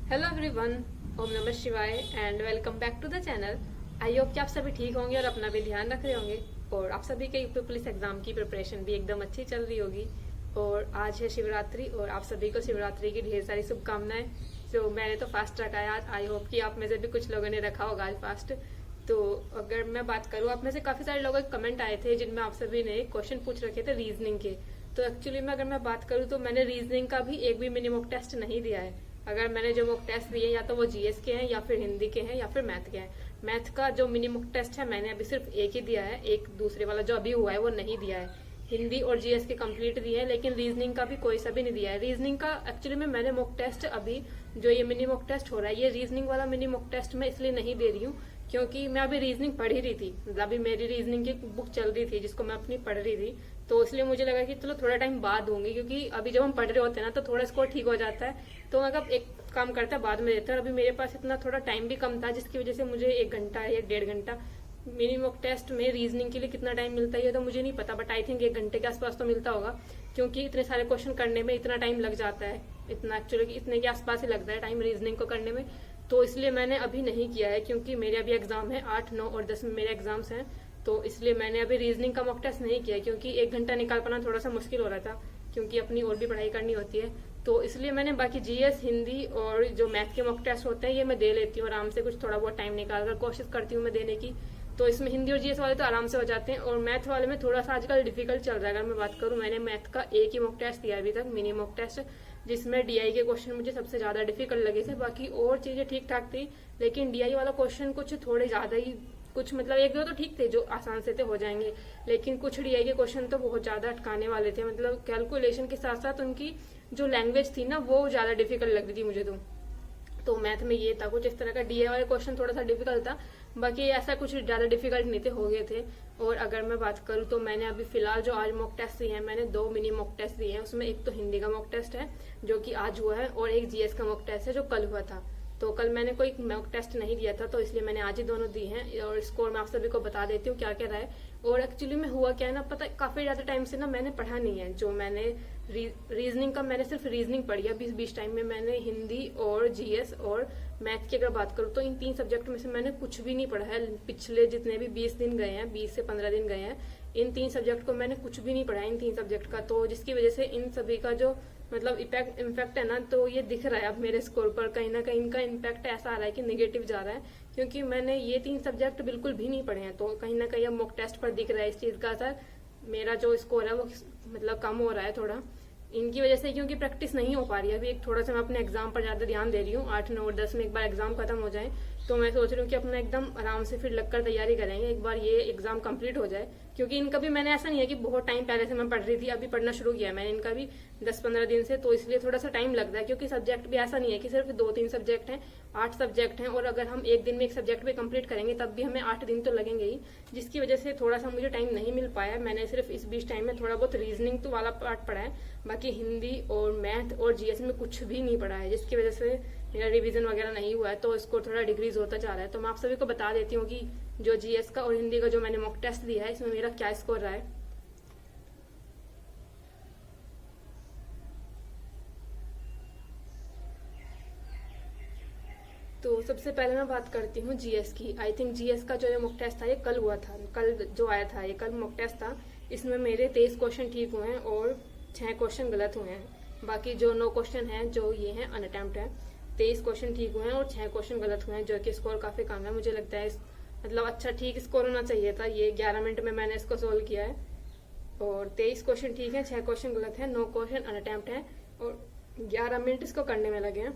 Hello everyone, ओम नमः शिवाय and welcome back to the channel. I hope कि आप सभी ठीक होंगे और अपना भी ध्यान रख रहे होंगे और आप सभी के यूपी पुलिस एग्जाम की प्रिपरेशन भी एकदम अच्छी चल रही होगी। और आज है शिवरात्रि और आप सभी को शिवरात्रि की ढेर सारी शुभकामनाएं। तो मैंने तो फास्ट रखा है आज, आई होप कि आप में से भी कुछ लोगों ने रखा होगा आज फास्ट। तो अगर मैं बात करूँ, आप में से काफी सारे लोगों के कमेंट आए थे जिनमें आप सभी ने क्वेश्चन पूछ रखे थे रीजनिंग के। तो एक्चुअली में अगर मैं बात करूँ तो मैंने रीजनिंग का भी एक भी मिनी मॉक टेस्ट नहीं दिया है। अगर मैंने जो मॉक टेस्ट दिए या तो वो जीएस के हैं या फिर हिंदी के हैं या फिर मैथ के हैं। मैथ का जो मिनी मॉक टेस्ट है मैंने अभी सिर्फ एक ही दिया है, एक दूसरे वाला जो अभी हुआ है वो नहीं दिया है। हिंदी और जीएस के कंप्लीट दिए हैं, लेकिन रीजनिंग का भी कोई सा भी नहीं दिया है। रीजनिंग का एक्चुअली में मैंने मॉक टेस्ट अभी जो ये मिनी मॉक टेस्ट हो रहा है, ये रीजनिंग वाला मिनी मॉक टेस्ट मैं इसलिए नहीं दे रही हूँ क्योंकि मैं अभी रीजनिंग पढ़ ही रही थी। मतलब अभी मेरी रीजनिंग की बुक चल रही थी जिसको मैं अपनी पढ़ रही थी, तो इसलिए मुझे लगा कि चलो थोड़ा टाइम बाद दूंगी, क्योंकि अभी जब हम पढ़ रहे होते हैं ना तो थोड़ा स्कोर ठीक हो जाता है। तो मैं कब एक काम करता है बाद में देता है। अभी मेरे पास इतना थोड़ा टाइम भी कम था जिसकी वजह से मुझे 1 घंटा या 1.5 घंटा मिनी मॉक टेस्ट में रीजनिंग के लिए कितना टाइम मिलता है ये तो मुझे नहीं पता, बट आई थिंक 1 घंटे के आसपास तो मिलता होगा, क्योंकि इतने सारे क्वेश्चन करने में इतना टाइम लग जाता है। इतना एक्चुअली इतने के आसपास ही लगता है टाइम रीजनिंग को करने में। तो इसलिए मैंने अभी नहीं किया है, क्योंकि मेरे अभी एग्जाम है 8, 9 और 10 में मेरे एग्जाम्स हैं। तो इसलिए मैंने अभी रीजनिंग का मॉक टेस्ट नहीं किया, क्योंकि 1 घंटा निकाल पाना थोड़ा सा मुश्किल हो रहा था, क्योंकि अपनी और भी पढ़ाई करनी होती है। तो इसलिए मैंने बाकी जीएस, हिंदी और जो मैथ के मॉक टेस्ट होते हैं ये मैं दे लेती हूँ आराम से, कुछ थोड़ा बहुत टाइम निकाल कर कोशिश करती हूँ मैं देने की। तो इसमें हिंदी और जीएस वाले तो आराम से हो जाते हैं, और मैथ वाले में थोड़ा सा आजकल डिफिकल्ट चल रहा है। अगर मैं बात करूँ, मैंने मैथ का एक ही मॉक टेस्ट दिया अभी तक, मिनी मॉक टेस्ट, जिसमें डीआई के क्वेश्चन मुझे सबसे ज्यादा डिफिकल्ट लगे थे। बाकी और चीजें ठीक ठाक थी, लेकिन डीआई वाला क्वेश्चन कुछ थोड़े ज्यादा ही, कुछ मतलब एक दो तो ठीक थे जो आसान से थे हो जाएंगे, लेकिन कुछ डीआई के क्वेश्चन तो बहुत ज्यादा अटकाने वाले थे। मतलब कैलकुलेशन के साथ साथ उनकी जो लैंग्वेज थी ना वो ज्यादा डिफिकल्ट लग रही थी मुझे। तो मैथ में ये था कुछ इस तरह का, डीए वाले क्वेश्चन थोड़ा सा डिफिकल्ट था, बाकी ऐसा कुछ ज्यादा डिफिकल्ट नहीं थे, हो गए थे। और अगर मैं बात करूँ तो मैंने अभी फिलहाल जो आज मॉक टेस्ट दिए हैं, मैंने 2 मिनी मॉक टेस्ट दिए हैं। उसमें एक तो हिंदी का मॉक टेस्ट है जो कि आज हुआ है, और एक जीएस का मॉक टेस्ट है जो कल हुआ था। तो कल मैंने कोई मॉक टेस्ट नहीं दिया था, तो इसलिए मैंने आज ही दोनों दी हैं। और स्कोर मैं आप सभी को बता देती हूँ क्या क्या रहा है। और एक्चुअली में हुआ क्या है ना, पता काफी ज्यादा टाइम से ना मैंने पढ़ा नहीं है। जो मैंने रीजनिंग का मैंने सिर्फ रीजनिंग पढ़ी है, 20 टाइम में मैंने हिंदी और जीएस और मैथ की अगर बात करूँ तो इन 3 सब्जेक्ट में से मैंने कुछ भी नहीं पढ़ा है। पिछले जितने भी 20 दिन गए हैं, 20 से 15 दिन गए हैं, इन 3 सब्जेक्ट को मैंने कुछ भी नहीं पढ़ा है, इन 3 सब्जेक्ट का। तो जिसकी वजह से इन सभी का जो मतलब इम्पैक्ट है ना, तो ये दिख रहा है अब मेरे स्कोर पर। कहीं ना कहीं इनका इम्पैक्ट ऐसा आ रहा है कि नेगेटिव जा रहा है, क्योंकि मैंने ये 3 सब्जेक्ट बिल्कुल भी नहीं पढ़े हैं। तो कहीं ना कहीं अब मॉक टेस्ट पर दिख रहा है इस चीज का असर। मेरा जो स्कोर है वो मतलब कम हो रहा है थोड़ा इनकी वजह से, क्योंकि प्रैक्टिस नहीं हो पा रही है। अभी एक थोड़ा सा मैं अपने एग्जाम पर ज्यादा ध्यान दे रही हूँ। 8, 9 और 10 में एक बार एग्जाम खत्म हो जाए तो मैं सोच रही हूँ कि अपना एकदम आराम से फिर लगकर तैयारी करेंगे, एक बार ये एग्जाम कंप्लीट हो जाए। क्योंकि इनका भी मैंने ऐसा नहीं है कि बहुत टाइम पहले से मैं पढ़ रही थी, अभी पढ़ना शुरू किया है मैंने इनका भी 10-15 दिन से। तो इसलिए थोड़ा सा टाइम लगता है, क्योंकि सब्जेक्ट भी ऐसा नहीं है कि सिर्फ 2-3 सब्जेक्ट हैं, 8 सब्जेक्ट हैं। और अगर हम एक दिन में एक सब्जेक्ट भी कंप्लीट करेंगे तब भी हमें 8 दिन तो लगेंगे ही, जिसकी वजह से थोड़ा सा मुझे टाइम नहीं मिल पाया। मैंने सिर्फ इस 20 टाइम में थोड़ा बहुत रीजनिंग तो वाला पार्ट पढ़ा है, बाकी हिंदी और मैथ और जीएस में कुछ भी नहीं पढ़ा है, जिसकी वजह से मेरा रिवीजन वगैरह नहीं हुआ है। तो इसको थोड़ा डिक्रीज होता जा रहा है। तो मैं आप सभी को बता देती हूँ कि जो जीएस का और हिंदी का जो मैंने मॉक टेस्ट दिया है इसमें मेरा क्या स्कोर रहा है। तो सबसे पहले मैं बात करती हूँ जीएस की। आई थिंक जीएस का जो ये मॉक टेस्ट था ये कल हुआ था, कल जो आया था ये कल मॉक टेस्ट था। इसमें मेरे 23 क्वेश्चन ठीक हुए हैं और 6 क्वेश्चन गलत हुए हैं। बाकी जो 9 क्वेश्चन हैं जो ये हैं अनअटेम्प्ट है। 23 क्वेश्चन ठीक हुए हैं और 6 क्वेश्चन गलत हुए हैं, जो कि स्कोर काफी कम है। मुझे लगता है मतलब अच्छा ठीक स्कोर होना चाहिए था। ये 11 मिनट में मैंने इसको सोल्व किया है, और 23 क्वेश्चन ठीक है, 6 क्वेश्चन गलत है, 9 क्वेश्चन अनअटेम्प्ट है, और 11 मिनट इसको करने में लगे हैं।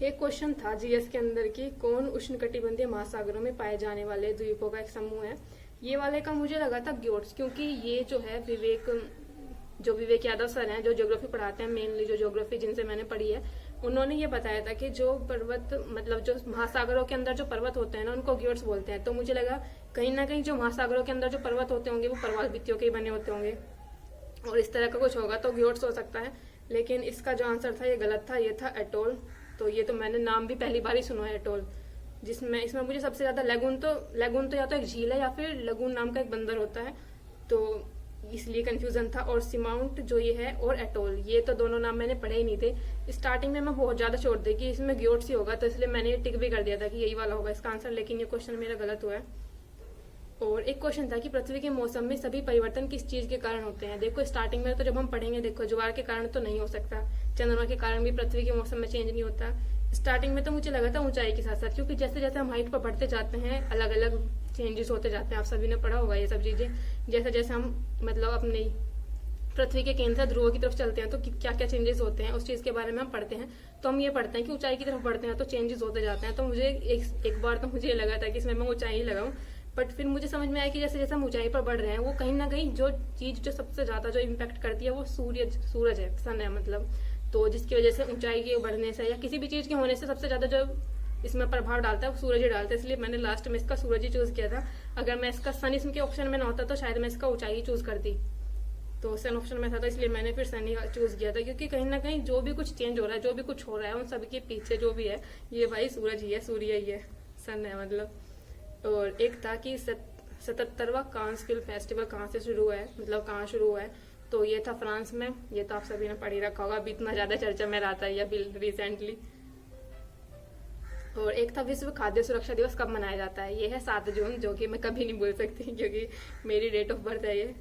एक क्वेश्चन था जीएस के अंदर की, कौन उष्णकटिबंधीय महासागरों में पाए जाने वाले द्वीपों का एक समूह है। ये वाले का मुझे लगा था ग्योट्स, क्योंकि ये जो है विवेक यादव सर हैं जो ज्योग्राफी पढ़ाते हैं, मेनली जो ज्योग्राफी जिनसे मैंने पढ़ी है, उन्होंने ये बताया था कि जो पर्वत मतलब जो महासागरों के अंदर जो पर्वत होते हैं ना उनको ग्योट्स बोलते हैं। तो मुझे लगा कहीं ना कहीं जो महासागरों के अंदर जो पर्वत होते होंगे वो पर्वत भित्तियों के ही बने होते होंगे, और इस तरह का कुछ होगा तो ग्योट्स हो सकता है। लेकिन इसका जो आंसर था ये गलत था, ये था एटोल। तो ये तो मैंने नाम भी पहली बार ही सुना है एटोल, जिसमें इसमें मुझे सबसे ज्यादा लगून तो या तो एक झील है या फिर लगून नाम का एक बंदर होता है। तो इसलिए कंफ्यूजन था। और सिमाउंट जो ये है और एटोल, ये तो दोनों नाम मैंने पढ़े ही नहीं थे। स्टार्टिंग में मैं बहुत ज्यादा छोड़ दी कि इसमें ग्योट्स ही होगा, तो इसलिए मैंने टिक भी कर दिया था कि यही वाला होगा इसका आंसर, लेकिन ये क्वेश्चन मेरा गलत हुआ है। और एक क्वेश्चन था कि पृथ्वी के मौसम में सभी परिवर्तन किस चीज के कारण होते हैं। देखो स्टार्टिंग में तो जब हम पढ़ेंगे, देखो ज्वार के कारण तो नहीं हो सकता, चंद्रमा के कारण भी पृथ्वी के मौसम में चेंज नहीं होता। स्टार्टिंग में तो मुझे लगा था ऊंचाई के साथ साथ, क्योंकि जैसे जैसे हम हाइट पर बढ़ते जाते हैं अलग अलग चेंजेस होते जाते हैं। आप सभी ने पढ़ा होगा ये सब चीजें, जैसे जैसे हम मतलब अपने पृथ्वी के केंद्र से ध्रुव की तरफ चलते हैं तो क्या क्या चेंजेस होते हैं उस चीज के बारे में हम पढ़ते हैं। तो हम ये पढ़ते हैं कि ऊंचाई की तरफ बढ़ते हैं तो चेंजेस होते जाते हैं। तो मुझे एक बार तो मुझे लगा था कि इसमें मैं ऊंचाई ही लगाऊं, बट फिर मुझे समझ में आया कि जैसे जैसे हम ऊंचाई पर बढ़ रहे हैं वो कहीं ना कहीं जो चीज जो सबसे ज्यादा जो इम्पैक्ट करती है वो सूरज है, सन है मतलब। तो जिसकी वजह से ऊंचाई के बढ़ने से या किसी भी चीज के होने से सबसे ज्यादा जो इसमें प्रभाव डालता है वो सूरज ही डालता है। इसलिए मैंने लास्ट में इसका सूरज ही चूज किया था। अगर मैं इसका सन इसके ऑप्शन में ना होता तो शायद मैं इसका ऊंचाई ही चूज करती। तो सन ऑप्शन में था तो इसलिए मैंने फिर सन ही चूज किया था, क्योंकि कहीं ना कहीं जो भी कुछ चेंज हो रहा है, जो भी कुछ हो रहा है, उन सबके पीछे जो भी है ये भाई सूरज ही है, सूर्य ही है, सन है मतलब। और एक था कि 77वां कांस फिल्म फेस्टिवल कहाँ से शुरू हुआ है, मतलब कहाँ शुरू हुआ है। तो ये था फ्रांस में। ये तो आप सभी ने पढ़ ही रखा होगा, अभी इतना ज्यादा चर्चा में रहा था ये अभी रिसेंटली। और एक था विश्व खाद्य सुरक्षा दिवस कब मनाया जाता है। ये है 7 जून, जो कि मैं कभी नहीं भूल सकती क्योंकि मेरी डेट ऑफ बर्थ है ये।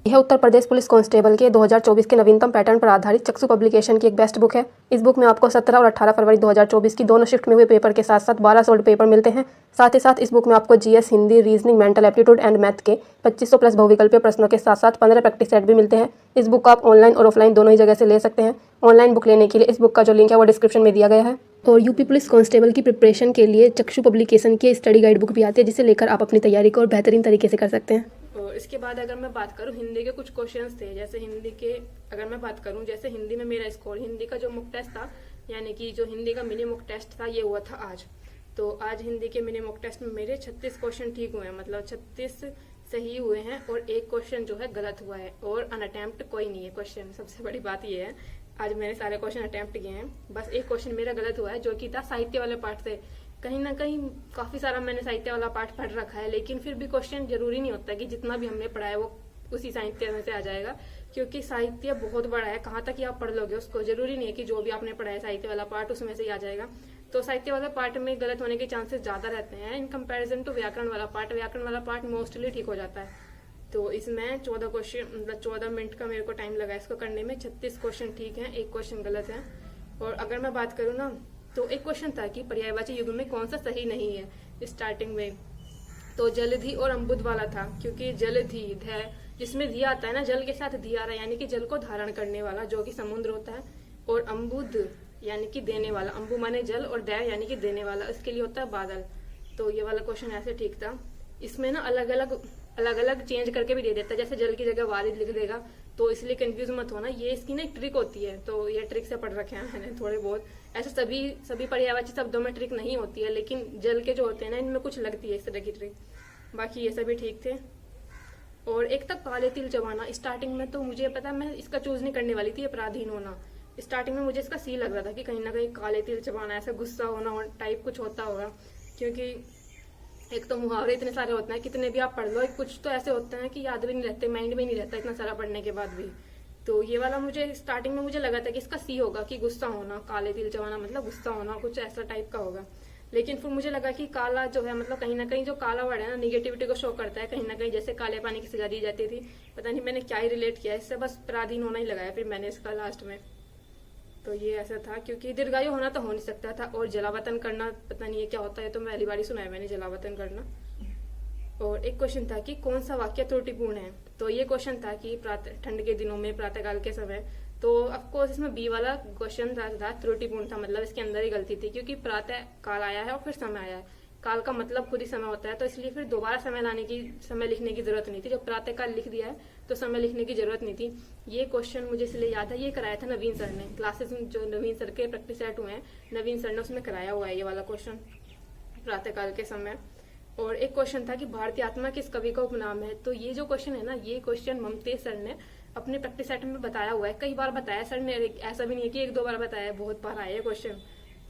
यह उत्तर प्रदेश पुलिस कांस्टेबल के 2024 के नवीनतम पैटर्न पर आधारित चक्षु पब्लिकेशन की एक बेस्ट बुक है। इस बुक में आपको 17 और 18 फरवरी 2024 की दोनों शिफ्ट में हुए पेपर के साथ साथ 12 सोल्ड पेपर मिलते हैं। साथ ही साथ इस बुक में आपको GS, Hindi, reasoning, mental aptitude and math के 2500 प्लस बहुविकल्पीय प्रश्नों के साथ साथ 15 प्रैक्टिस सेट भी मिलते हैं। इस बुक को आप ऑनलाइन और ऑफलाइन दोनों ही जगह से ले सकते हैं। ऑनलाइन बुक लेने के लिए इस बुक का जो लिंक है वो डिस्क्रिप्शन में दिया गया है। और यूपी पुलिस कांस्टेबल की प्रिपरेशन के लिए चक्षु पब्लिकेशन की स्टडी गाइड बुक भी आती है, जिसे लेकर आप अपनी तैयारी को और बेहतरीन तरीके से कर सकते हैं। और इसके बाद अगर मैं बात करूं हिंदी के कुछ क्वेश्चंस थे, जैसे हिंदी के अगर मैं बात करूं, जैसे हिंदी में मेरा स्कोर, हिंदी का जो मुक टेस्ट था, यानी कि जो हिंदी का मिनी मुक टेस्ट था, ये हुआ था आज। तो आज हिंदी के मिनी मुक टेस्ट में मेरे 36 क्वेश्चन ठीक हुए हैं, मतलब 36 सही हुए हैं और एक क्वेश्चन जो है गलत हुआ है, और अनअटेम्प्ट कोई नहीं है क्वेश्चन। सबसे बड़ी बात ये है, आज मैंने सारे क्वेश्चन अटेम्प्ट किए हैं, बस एक क्वेश्चन मेरा गलत हुआ है जो कि था साहित्य वाले पार्ट से। कहीं ना कहीं काफी सारा मैंने साहित्य वाला पार्ट पढ़ रखा है, लेकिन फिर भी क्वेश्चन जरूरी नहीं होता कि जितना भी हमने पढ़ा है वो उसी साहित्य में से आ जाएगा, क्योंकि साहित्य बहुत बड़ा है, कहाँ तक ही आप पढ़ लोगे उसको, जरूरी नहीं है कि जो भी आपने पढ़ा है साहित्य वाला पार्ट उसमें से ही आ जाएगा। तो साहित्य वाला पार्ट में गलत होने के चांसेस ज्यादा रहते हैं इन कंपेरिजन टू व्याकरण वाला पार्ट। व्याकरण वाला पार्ट मोस्टली ठीक हो जाता है। तो इसमें 14 क्वेश्चन, मतलब 14 मिनट का मेरे को टाइम लगा इसको करने में। 36 क्वेश्चन ठीक है, एक क्वेश्चन गलत है। और अगर मैं बात करूँ ना, तो एक क्वेश्चन था कि पर्यायवाची युग्म में कौन सा सही नहीं है स्टार्टिंग में। तो जलधि और अम्बुद वाला था, क्योंकि जलधि ध जिसमें धी आता है ना, जल के साथ धी आ रहा है, यानी कि जल को धारण करने वाला जो कि समुद्र होता है। और अम्बुद यानी कि देने वाला, अम्बु माने जल और दैव यानी कि देने वाला, इसके लिए होता है बादल। तो ये वाला क्वेश्चन ऐसे ठीक था। इसमें ना अलग अलग चेंज करके भी दे देता है, जैसे जल की जगह वारिद लिख देगा, तो इसलिए कंफ्यूज मत होना, ये इसकी ना एक ट्रिक होती है। तो ये ट्रिक से पढ़ रखे हैं मैंने थोड़े बहुत। ऐसे सभी पर्यायवाची शब्दों में ट्रिक नहीं होती है, लेकिन जल के जो होते हैं ना इनमें कुछ लगती है इस तरह की ट्रिक। बाकी ये सभी ठीक थे। और एक तक काले तिल जमाना, स्टार्टिंग में तो मुझे पता मैं इसका चूज नहीं करने वाली थी, अपराधीन होना। स्टार्टिंग में मुझे इसका सी लग रहा था कि कहीं ना कहीं काले तिल जमाना, ऐसा गुस्सा होना टाइप कुछ होता होगा, क्योंकि एक तो मुहावरे इतने सारे होते हैं, कितने भी आप पढ़ लो, कुछ तो ऐसे होते हैं कि याद भी नहीं रहते, माइंड में नहीं रहता इतना सारा पढ़ने के बाद भी। तो ये वाला मुझे स्टार्टिंग में मुझे लगा था कि इसका सी होगा, कि गुस्सा होना, काले तिल जमाना मतलब गुस्सा होना, कुछ ऐसा टाइप का होगा। लेकिन फिर मुझे लगा कि काला जो है, मतलब कहीं ना कहीं जो काला वर्ड है ना, निगेटिविटी को शो करता है कहीं ना कहीं, जैसे काले पानी की सजा दी जाती थी। पता नहीं मैंने क्या ही रिलेट किया इससे, बस पराधीन होना ही लगाया फिर मैंने इसका लास्ट में। तो ये ऐसा था, क्योंकि दीर्घायु होना तो हो नहीं सकता था। और जलावतन करना पता नहीं है क्या होता है, तो पहली बार ही सुना है मैंने जलावतन करना। और एक क्वेश्चन था कि कौन सा वाक्य त्रुटिपूर्ण है। तो ये क्वेश्चन था कि ठंड के दिनों में प्रातःकाल के समय, तो ऑफकोर्स इसमें बी वाला क्वेश्चन था त्रुटिपूर्ण था, मतलब इसके अंदर ही गलती थी, क्योंकि प्रातः काल आया है और फिर समय आया है। काल का मतलब खुद ही समय होता है, तो इसलिए फिर दोबारा समय लिखने की जरूरत नहीं थी। जब प्रातः काल लिख दिया है तो समय लिखने की जरूरत नहीं थी। ये क्वेश्चन मुझे इसलिए याद है, ये कराया था नवीन सर ने, क्लासेस में जो नवीन सर के प्रैक्टिस सेट हुए हैं नवीन सर ने उसमें कराया हुआ है ये वाला क्वेश्चन, प्रातःकाल के समय। और एक क्वेश्चन था कि भारतीय आत्मा किस कवि का उपनाम है। तो ये जो क्वेश्चन है ना, ये क्वेश्चन ममतेज सर ने अपने प्रैक्टिस सेट में बताया हुआ है, कई बार बताया सर ने, ऐसा भी नहीं है कि 1-2 बार बताया है, बहुत बार आया क्वेश्चन।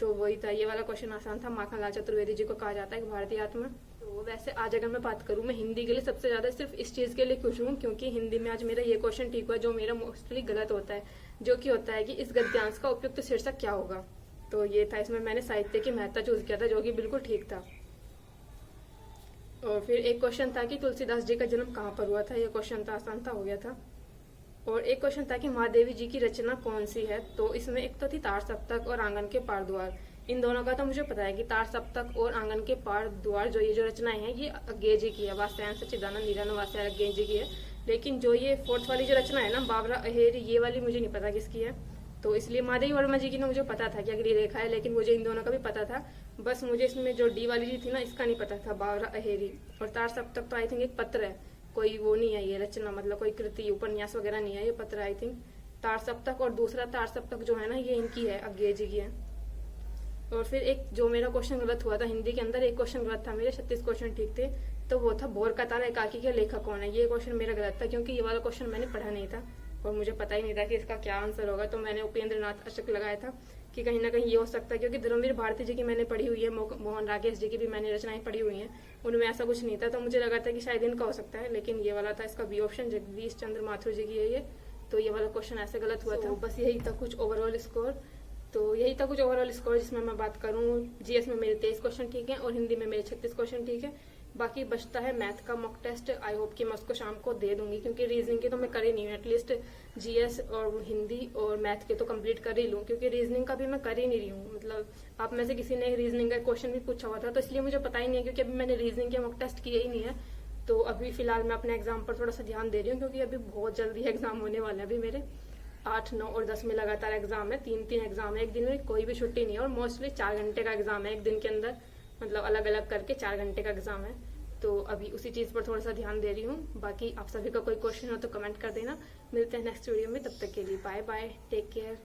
तो वही था, ये वाला क्वेश्चन आसान था। माखनलाल चतुर्वेदी जी को कहा जाता है भारतीय आत्मा। तो वैसे आज अगर मैं बात करूँ, मैं हिंदी के लिए सबसे ज़्यादा सिर्फ इस चीज़ के लिए खुश हूँ क्योंकि हिंदी में आज मेरा ये क्वेश्चन ठीक हुआ जो मेरा मोस्टली गलत होता है, जो कि होता है कि इस गद्यांश का उपयुक्त शीर्षक क्या होगा। तो ये था, इसमें मैंने साहित्य की महत्ता चूज किया था जो कि बिल्कुल ठीक था। और फिर एक क्वेश्चन था कि तुलसीदास जी का जन्म कहाँ पर हुआ था, ये क्वेश्चन था, आसान था, हो गया था। और एक क्वेश्चन था कि महादेवी जी की रचना कौन सी है, तो इसमें एक तो थी तार सप्तक और आंगन के पार द्वार। इन दोनों का तो मुझे पता है कि तार सप्तक और आंगन के पार द्वार जो ये जो रचनाएं हैं ये अज्ञेय जी की है, वात्स्यायन सच्चिदानंद निरानंद वात्स्यायन अज्ञेय जी की है। लेकिन जो ये फोर्थ वाली जो रचना है ना, बाबरा अहेरी, ये वाली मुझे नहीं पता किसकी है। तो इसलिए महादेवी वर्मा जी की तो मुझे पता था कि अगली रेखा है, लेकिन मुझे इन दोनों का भी पता था। बस मुझे इसमें जो डी वाली जी थी ना, इसका नहीं पता था, बाबरा अहेरी। और तार सप्तक तो आई थिंक एक पत्र है, कोई वो नहीं है ये रचना, मतलब कोई कृति उपन्यास वगैरह नहीं है, ये पत्र आई थिंक। तार सप्तक और दूसरा तार सप्तक जो है ना, ये इनकी है, अज्ञेय जी की है। और फिर एक जो मेरा क्वेश्चन गलत हुआ था हिंदी के अंदर, एक क्वेश्चन गलत था, मेरे 36 क्वेश्चन ठीक थे। तो वो था भोर का तारा एकाकी के लेखक कौन है, ये क्वेश्चन मेरा गलत था क्योंकि ये वाला क्वेश्चन मैंने पढ़ा नहीं था और मुझे पता ही नहीं था कि इसका क्या आंसर होगा। तो मैंने उपेंद्र नाथ अशोक लगाया था कि कहीं ना कहीं ये हो सकता है, क्योंकि धर्मवीर भारती जी की मैंने पढ़ी हुई है, मोहन राकेश जी की भी मैंने रचनाएं पढ़ी हुई हैं, उनमें ऐसा कुछ नहीं था। तो मुझे लगा था कि शायद इनका हो सकता है, लेकिन ये वाला था इसका बी ऑप्शन, जगदीश चंद्र माथुर जी की है ये। तो ये वाला क्वेश्चन ऐसे गलत हुआ था। बस यही था कुछ ओवरऑल स्कोर। तो यही था कुछ ओवरऑल स्कोर जिसमें मैं बात करूँ, जीएस में मेरे 23 क्वेश्चन ठीक है और हिंदी में मेरे 36 क्वेश्चन ठीक है। बाकी बचता है मैथ का मॉक टेस्ट। आई होप कि मैं उसको शाम को दे दूंगी क्योंकि रीजनिंग की तो मैं कर ही नहीं हूँ, एटलीस्ट जीएस और हिंदी और मैथ के तो कंप्लीट कर ही लूँ, क्योंकि रीजनिंग का भी मैं कर ही नहीं रही हूँ। मतलब आप में से किसी ने रीजनिंग का क्वेश्चन भी पूछा हुआ था, तो इसलिए मुझे पता ही नहीं है क्योंकि अभी मैंने रीजनिंग के मॉक टेस्ट किए ही नहीं है। तो अभी फिलहाल मैं अपने एग्जाम पर थोड़ा सा ध्यान दे रही हूँ क्योंकि अभी बहुत जल्दी एग्जाम होने वाला है। अभी मेरे 8, 9 और 10 में लगातार एग्जाम है, 3 एग्जाम है एक दिन में, कोई भी छुट्टी नहीं है। और मोस्टली 4 घंटे का एग्जाम है एक दिन के अंदर, मतलब अलग अलग करके 4 घंटे का एग्जाम है। तो अभी उसी चीज़ पर थोड़ा सा ध्यान दे रही हूँ। बाकी आप सभी का कोई क्वेश्चन हो तो कमेंट कर देना। मिलते हैं नेक्स्ट वीडियो में, तब तक के लिए बाय बाय, टेक केयर।